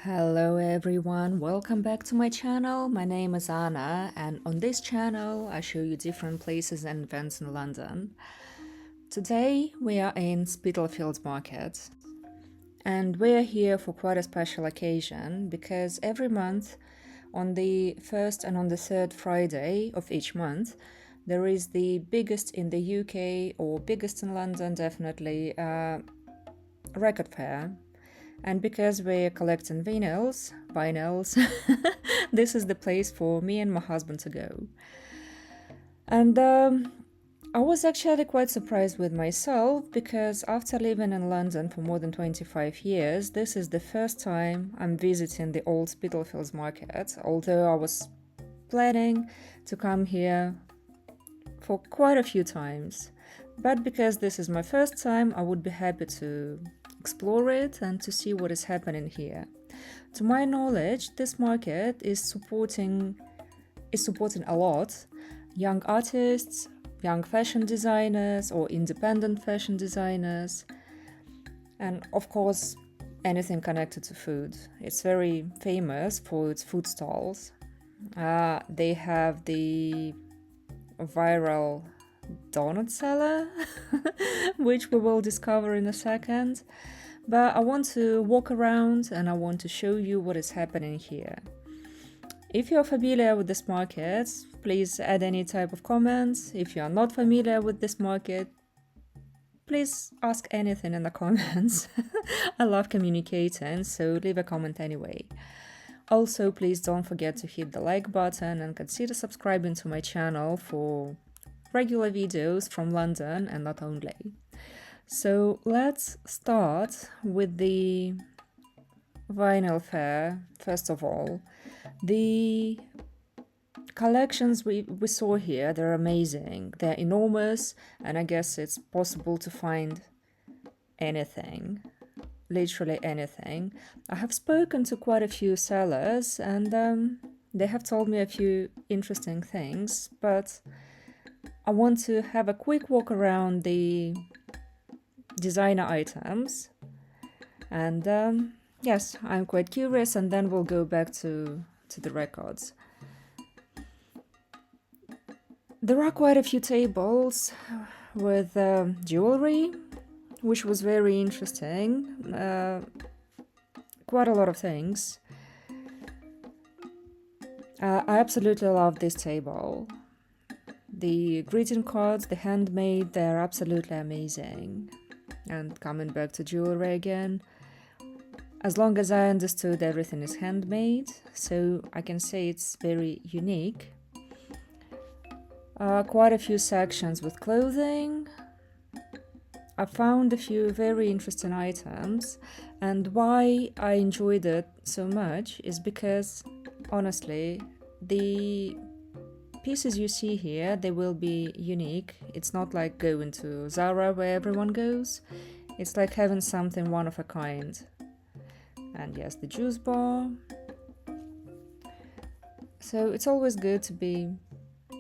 Hello everyone, welcome back to my channel. My name is Anna, and on this channel I show you different places and events in London. Today we are in Spitalfields Market, and we are here for quite a special occasion because every month on the first and on the third Friday of each month there is the biggest in the UK, or biggest in London definitely, record fair. And because we're collecting vinyls, this is the place for me and my husband to go. And I was actually quite surprised with myself because after living in London for more than 25 years, this is the first time I'm visiting the Old Spitalfields Market, although I was planning to come here for quite a few times. But because this is my first time, I would be happy to explore it and to see what is happening here. To my knowledge, this market is supporting a lot young artists, young fashion designers or independent fashion designers, and of course anything connected to food. It's very famous for its food stalls. They have the viral donut seller, which we will discover in a second. But I want to walk around and I want to show you what is happening here. If you're familiar with this market, please add any type of comments. If you are not familiar with this market, please ask anything in the comments. I love communicating, so leave a comment anyway. Also, please don't forget to hit the like button and consider subscribing to my channel for regular videos from London and not only. So let's start with the vinyl fair. First of all, the collections we saw here, they're amazing. They're enormous, and I guess it's possible to find anything, literally anything. I have spoken to quite a few sellers, and they have told me a few interesting things, but I want to have a quick walk around the designer items, and yes, I'm quite curious, and then we'll go back to the records. There are quite a few tables with jewelry, which was very interesting. Quite a lot of things. I absolutely love this table. The greeting cards, the handmade, they're absolutely amazing. And coming back to jewelry again, as long as I understood, everything is handmade, so I can say it's very unique. Quite a few sections with clothing. I found a few very interesting items, and why I enjoyed it so much is because, honestly, the pieces you see here, they will be unique. It's not like going to Zara where everyone goes. It's like having something one of a kind. And yes, the juice bar. So it's always good to be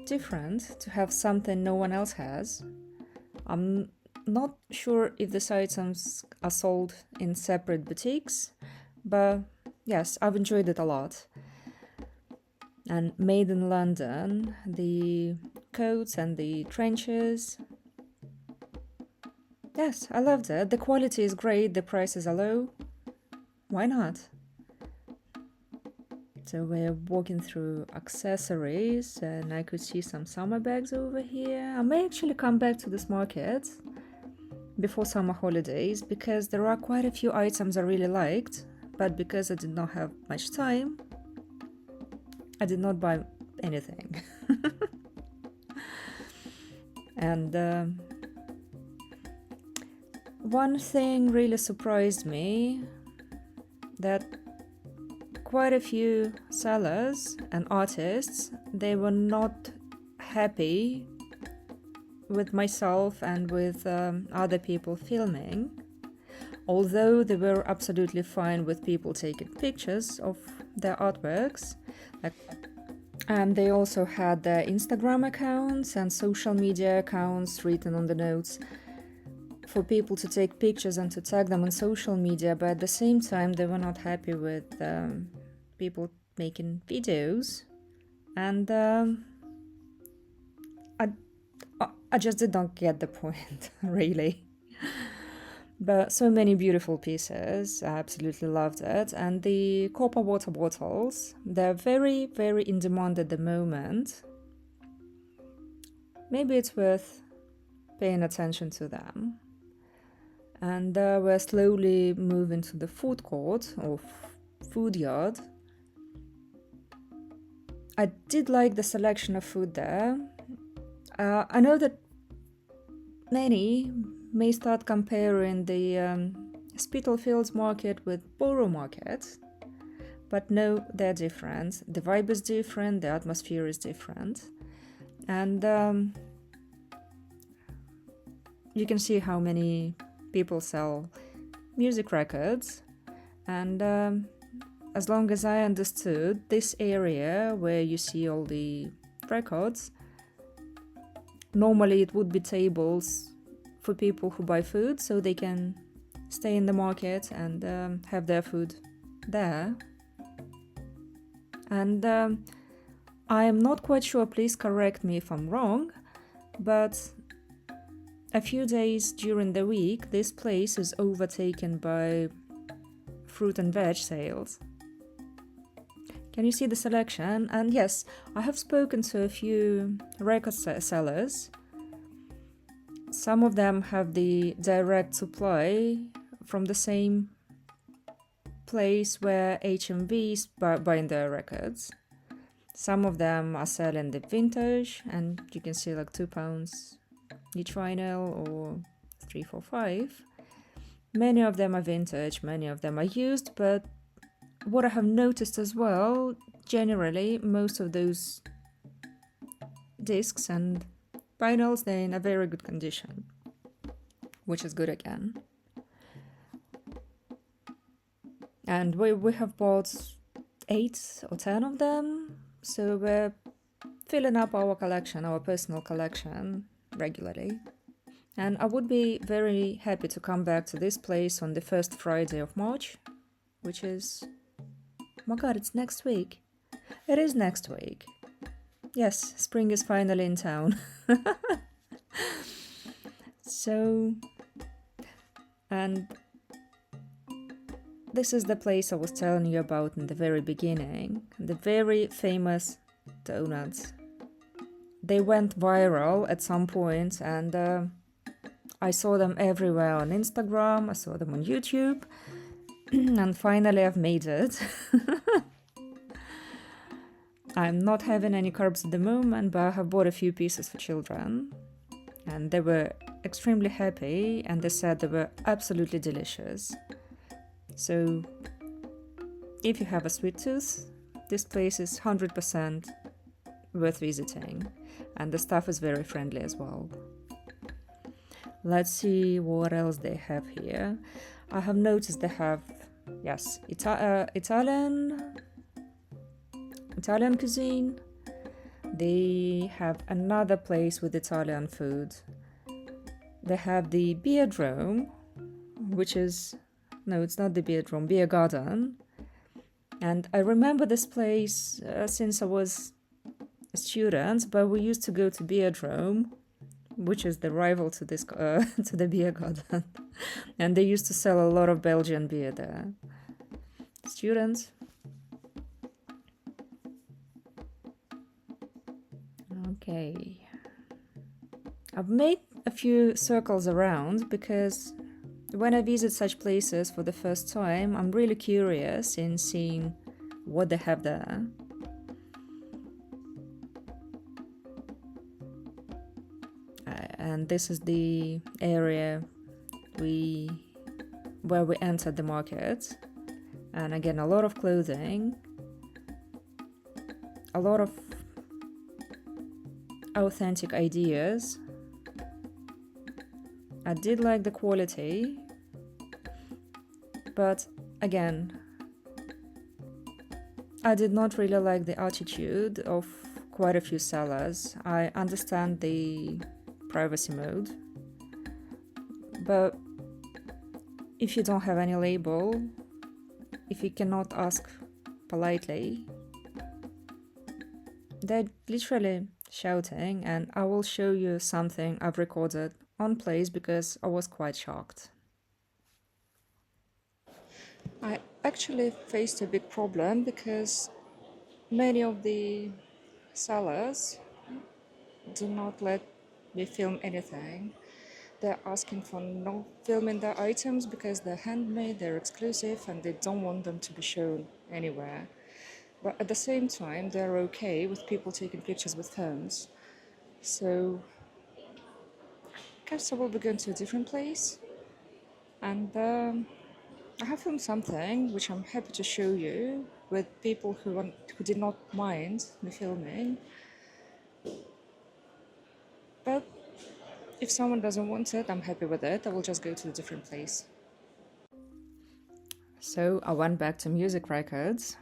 different, to have something no one else has. I'm not sure if these items are sold in separate boutiques, but yes, I've enjoyed it a lot. And made in London, the coats and the trenches. Yes, I loved it. The quality is great, the prices are low. Why not? So we're walking through accessories, and I could see some summer bags over here. I may actually come back to this market before summer holidays because there are quite a few items I really liked, but because I did not have much time, I did not buy anything. And one thing really surprised me, that quite a few sellers and artists, they were not happy with myself and with other people filming, although they were absolutely fine with people taking pictures of their artworks. They also had their Instagram accounts and social media accounts written on the notes. for people to take pictures and to tag them on social media, but at the same time they were not happy with people making videos, and I just did not get the point, really. But so many beautiful pieces, I absolutely loved it. And the copper water bottles, they're very, very in demand at the moment. Maybe it's worth paying attention to them. And we're slowly moving to the food court or food yard. I did like the selection of food there. I know that many may start comparing the Spitalfields Market with Borough Market, but no, they're different. The vibe is different, the atmosphere is different, and you can see how many people sell music records, and as long as I understood, this area where you see all the records, normally it would be tables for people who buy food, so they can stay in the market and have their food there. And I am not quite sure, please correct me if I'm wrong, but a few days during the week this place is overtaken by fruit and veg sales. Can you see the selection? And yes, I have spoken to a few record sellers. Some of them have the direct supply from the same place where HMVs buying their records. Some of them are selling the vintage, and you can see like £2 each vinyl or 3, 4, 5. Many of them are vintage, many of them are used, but what I have noticed as well, generally most of those discs and vinyls, they're in a very good condition, which is good again. And we have bought 8 or 10 of them, so we're filling up our collection, our personal collection, regularly. And I would be very happy to come back to this place on the first Friday of March, which is... Oh my god, it's next week. It is next week. Yes, spring is finally in town. So, and this is the place I was telling you about in the very beginning. The very famous donuts. They went viral at some point, and I saw them everywhere on Instagram, I saw them on YouTube, and finally I've made it. I'm not having any carbs at the moment, but I have bought a few pieces for children, and they were extremely happy, and they said they were absolutely delicious. So if you have a sweet tooth, this place is 100% worth visiting, and the staff is very friendly as well. Let's see what else they have here. I have noticed they have, yes, Italian cuisine. They have another place with Italian food. They have the Beardrome, which is, no, it's not the Beardrome, Beer Garden. And I remember this place since I was a student, but we used to go to Beardrome, which is the rival to this to the Beer Garden. And they used to sell a lot of Belgian beer there. Students. Okay. I've made a few circles around because when I visit such places for the first time, I'm really curious in seeing what they have there. And this is the area where we entered the market. And again, a lot of clothing, a lot of authentic ideas. I did like the quality, but again, I did not really like the attitude of quite a few sellers. I understand the privacy mode, But if you don't have any label, if you cannot ask politely, they're literally shouting, and I will show you something I've recorded on place because I was quite shocked. I actually faced a big problem because many of the sellers do not let me film anything. They're asking for no filming their items because they're handmade, they're exclusive, and they don't want them to be shown anywhere. But at the same time, they're okay with people taking pictures with phones. So, I guess I will be going to a different place. And I have filmed something which I'm happy to show you with people who did not mind me filming. But if someone doesn't want it, I'm happy with it. I will just go to a different place. So I went back to music records.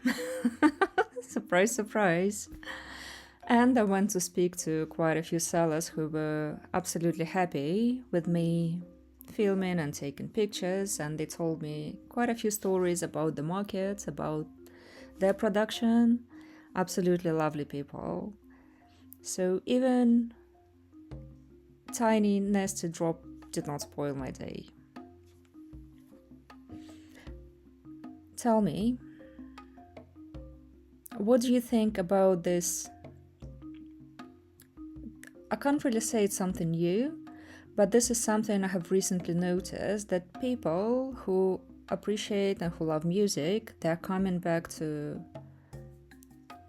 Surprise, surprise. And I went to speak to quite a few sellers who were absolutely happy with me filming and taking pictures, and they told me quite a few stories about the market, about their production. Absolutely lovely people. So even tiny nested drop did not spoil my day. Tell me, what do you think about this? I can't really say it's something new, but this is something I have recently noticed, that people who appreciate and who love music, they're coming back to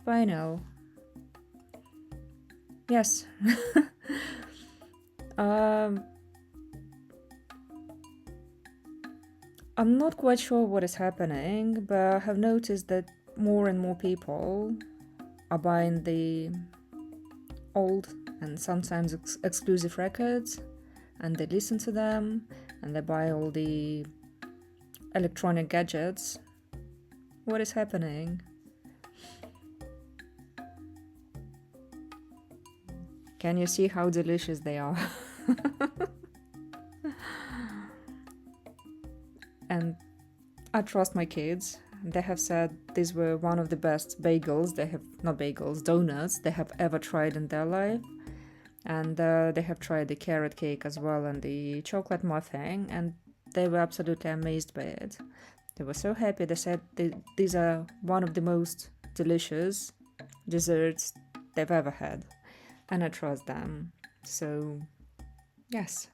vinyl. Yes. I'm not quite sure what is happening, but I have noticed that more and more people are buying the old and sometimes exclusive records, and they listen to them, and they buy all the electronic gadgets. What is happening? Can you see how delicious they are? And I trust my kids. They have said these were one of the best donuts they have ever tried in their life. And they have tried the carrot cake as well and the chocolate muffin, and they were absolutely amazed by it. They were so happy. They said these are one of the most delicious desserts they've ever had, and I trust them. So, yes,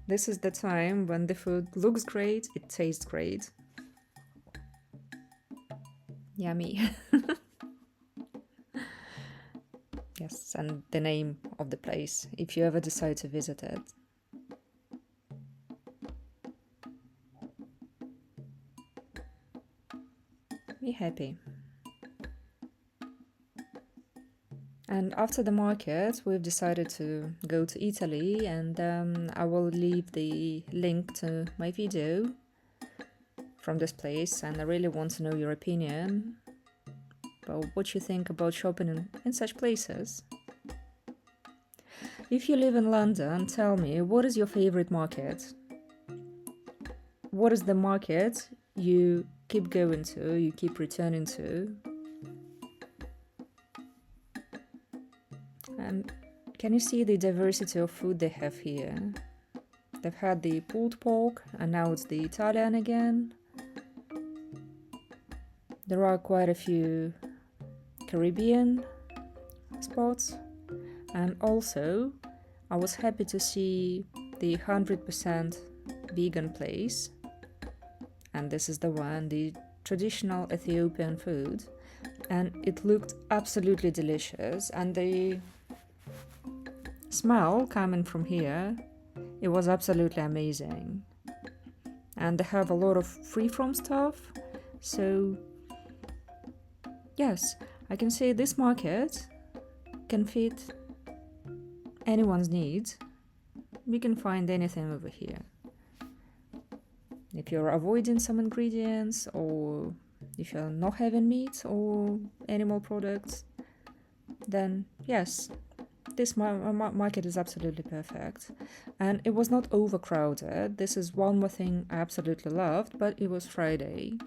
this is the time when the food looks great, it tastes great. Yummy. Yes, and the name of the place, if you ever decide to visit it. Be happy. And after the market, we've decided to go to Italy, and I will leave the link to my video from this place, and I really want to know your opinion about what you think about shopping in such places. If you live in London, tell me, what is your favorite market? What is the market you keep going to, you keep returning to? And can you see the diversity of food they have here? They've had the pulled pork, and now it's the Italian again. There are quite a few Caribbean spots, and also I was happy to see the 100% vegan place, and this is the one, the traditional Ethiopian food, and it looked absolutely delicious, and the smell coming from here, it was absolutely amazing. And they have a lot of free from stuff, so yes, I can say this market can fit anyone's needs. We can find anything over here. If you're avoiding some ingredients, or if you're not having meat or animal products, then yes, this market is absolutely perfect, and it was not overcrowded. This is one more thing I absolutely loved, but it was Friday,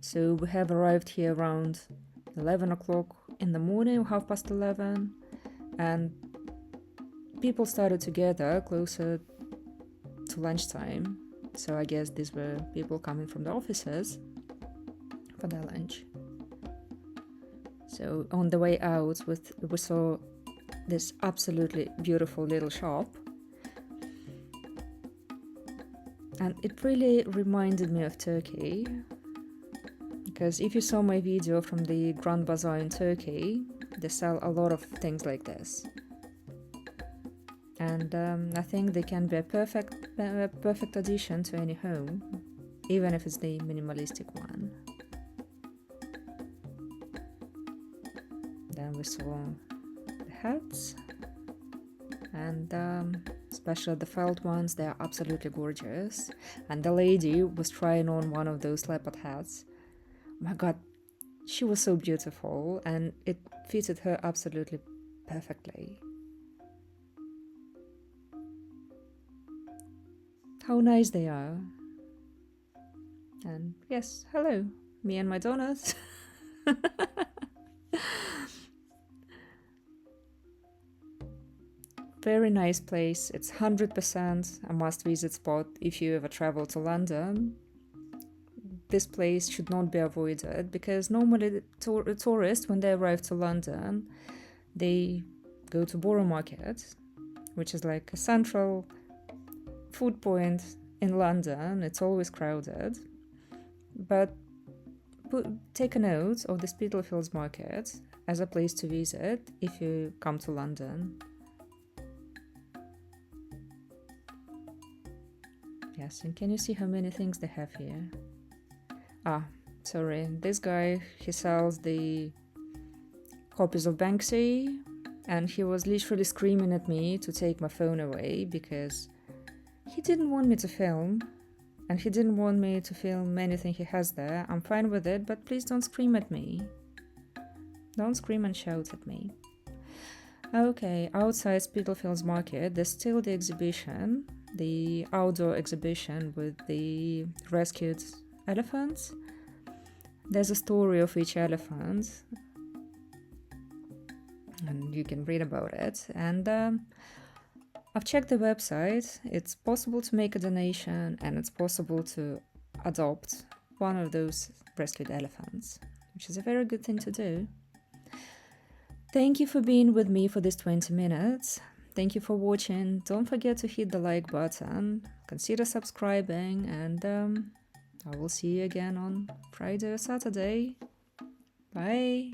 so we have arrived here around 11 o'clock in the morning, 11:30, and people started to gather closer to lunchtime. So I guess these were people coming from the offices for their lunch. So on the way out, we saw this absolutely beautiful little shop, and it really reminded me of Turkey, because if you saw my video from the Grand Bazaar in Turkey, they sell a lot of things like this, and I think they can be a perfect addition to any home, even if it's the minimalistic one. Then we saw the hats, and especially the felt ones. They are absolutely gorgeous, and the lady was trying on one of those leopard hats. Oh my god, she was so beautiful, and it fitted her absolutely perfectly. How nice they are. And yes, hello, me and my donuts. Very nice place. It's 100% a must-visit spot if you ever travel to London. This place should not be avoided, because normally the tourists, when they arrive to London, they go to Borough Market, which is like a central food point in London. It's always crowded. But take a note of the Spitalfields Market as a place to visit if you come to London. Yes, and can you see how many things they have here? Sorry, this guy, he sells the copies of Banksy, and he was literally screaming at me to take my phone away because he didn't want me to film, and he didn't want me to film anything he has there. I'm fine with it, but please don't scream at me. Don't scream and shout at me. Okay, outside Spitalfields Market, there's still the exhibition, the outdoor exhibition with the rescued elephants. There's a story of each elephant, and you can read about it. And I've checked the website. It's possible to make a donation, and it's possible to adopt one of those rescued elephants, which is a very good thing to do. Thank you for being with me for these 20 minutes. Thank you for watching. Don't forget to hit the like button, consider subscribing, and I will see you again on Friday or Saturday. Bye!